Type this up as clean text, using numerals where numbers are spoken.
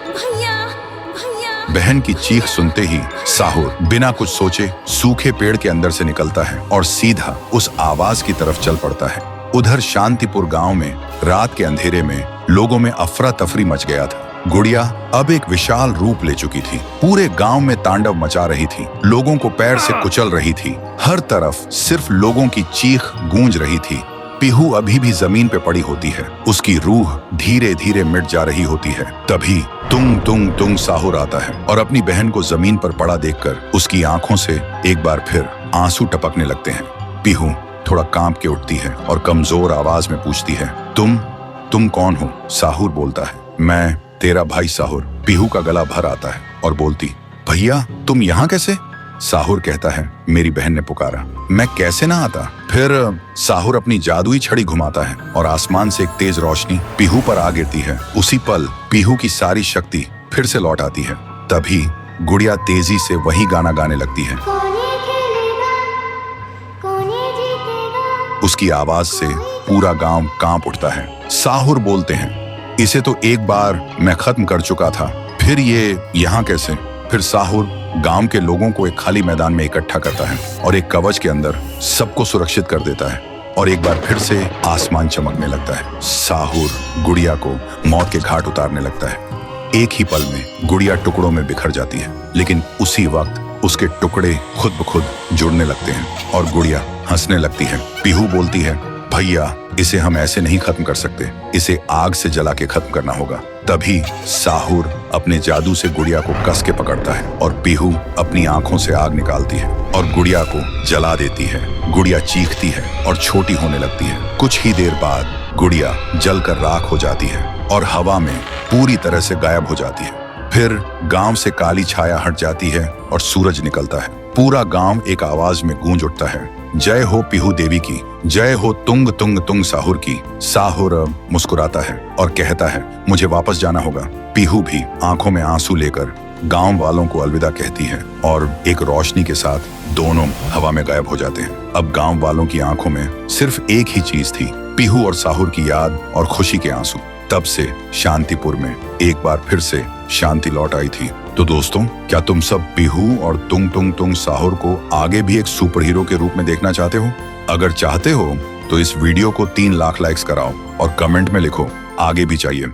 भैया भैया। बहन की चीख सुनते ही साहुर बिना कुछ सोचे सूखे पेड़ के अंदर से निकलता है और सीधा उस आवाज की तरफ चल पड़ता है। उधर शांतिपुर गांव में रात के अंधेरे में लोगों में अफरा तफरी मच गया था। गुड़िया अब एक विशाल रूप ले चुकी थी, पूरे गांव में तांडव मचा रही थी, लोगों को पैर से कुचल रही थी। हर तरफ सिर्फ लोगों की चीख गूंज रही थी। पीहू अभी भी जमीन पे पड़ी होती है, उसकी रूह धीरे धीरे मिट जा रही होती है। तभी तुंग तुंग तुंग साहुर आता है और अपनी बहन को जमीन पर पड़ा देखकर उसकी आंखों से एक बार फिर आंसू टपकने लगते हैं। पीहू थोड़ा कांप के उठती है और कमजोर आवाज में पूछती है, तुम कौन हो? साहुर बोलता है, मैं तेरा भाई साहुर। पीहू का गला भर आता है और बोलती, भैया तुम यहाँ कैसे? साहुर कहता है, मेरी बहन ने पुकारा, मैं कैसे ना आता। फिर साहुर अपनी जादुई छड़ी घुमाता है और आसमान से एक तेज रोशनी पीहू पर आ गिरती है। उसी पल पीहू की सारी शक्ति फिर से लौट आती है। तभी गुड़िया तेजी से वही गाना गाने लगती है। उसकी आवाज से पूरा गांव कांप उठता है। साहुर बोलते हैं, इसे तो एक बार मैं खत्म कर चुका था, फिर ये यहाँ कैसे? फिर साहुर गांव के लोगों को एक खाली मैदान में इकट्ठा करता है और एक कवच के अंदर सबको सुरक्षित कर देता है और एक बार फिर से आसमान चमकने लगता है। साहुर गुड़िया को मौत के घाट उतारने लगता है। एक ही पल में गुड़िया टुकड़ों में बिखर जाती है, लेकिन उसी वक्त उसके टुकड़े खुद ब खुद जुड़ने लगते हैं और गुड़िया हंसने लगती है। पीहू बोलती है, भैया इसे हम ऐसे नहीं खत्म कर सकते, इसे आग से जला के खत्म करना होगा। तभी साहुर अपने जादू से गुड़िया को कस के पकड़ता है और पीहू अपनी आंखों से आग निकालती है और गुड़िया को जला देती है। गुड़िया चीखती है और छोटी होने लगती है। कुछ ही देर बाद गुड़िया जलकर राख हो जाती है और हवा में पूरी तरह से गायब हो जाती है। फिर गांव से काली छाया हट जाती है और सूरज निकलता है। पूरा गांव एक आवाज में गूंज उठता है, जय हो पीहू देवी की, जय हो तुंग तुंग तुंग साहुर की। साहुर मुस्कुराता है और कहता है, मुझे वापस जाना होगा। पीहू भी आंखों में आंसू लेकर गांव वालों को अलविदा कहती है और एक रोशनी के साथ दोनों हवा में गायब हो जाते हैं। अब गांव वालों की आंखों में सिर्फ एक ही चीज थी, पीहू और साहुर की याद और खुशी के आंसू। तब से शांतिपुर में एक बार फिर से शांति लौट आई थी। तो दोस्तों, क्या तुम सब पीहू और तुंग तुंग तुंग साहुर को आगे भी एक सुपर हीरो के रूप में देखना चाहते हो? अगर चाहते हो तो इस वीडियो को 3 लाख लाइक्स कराओ और कमेंट में लिखो, आगे भी चाहिए।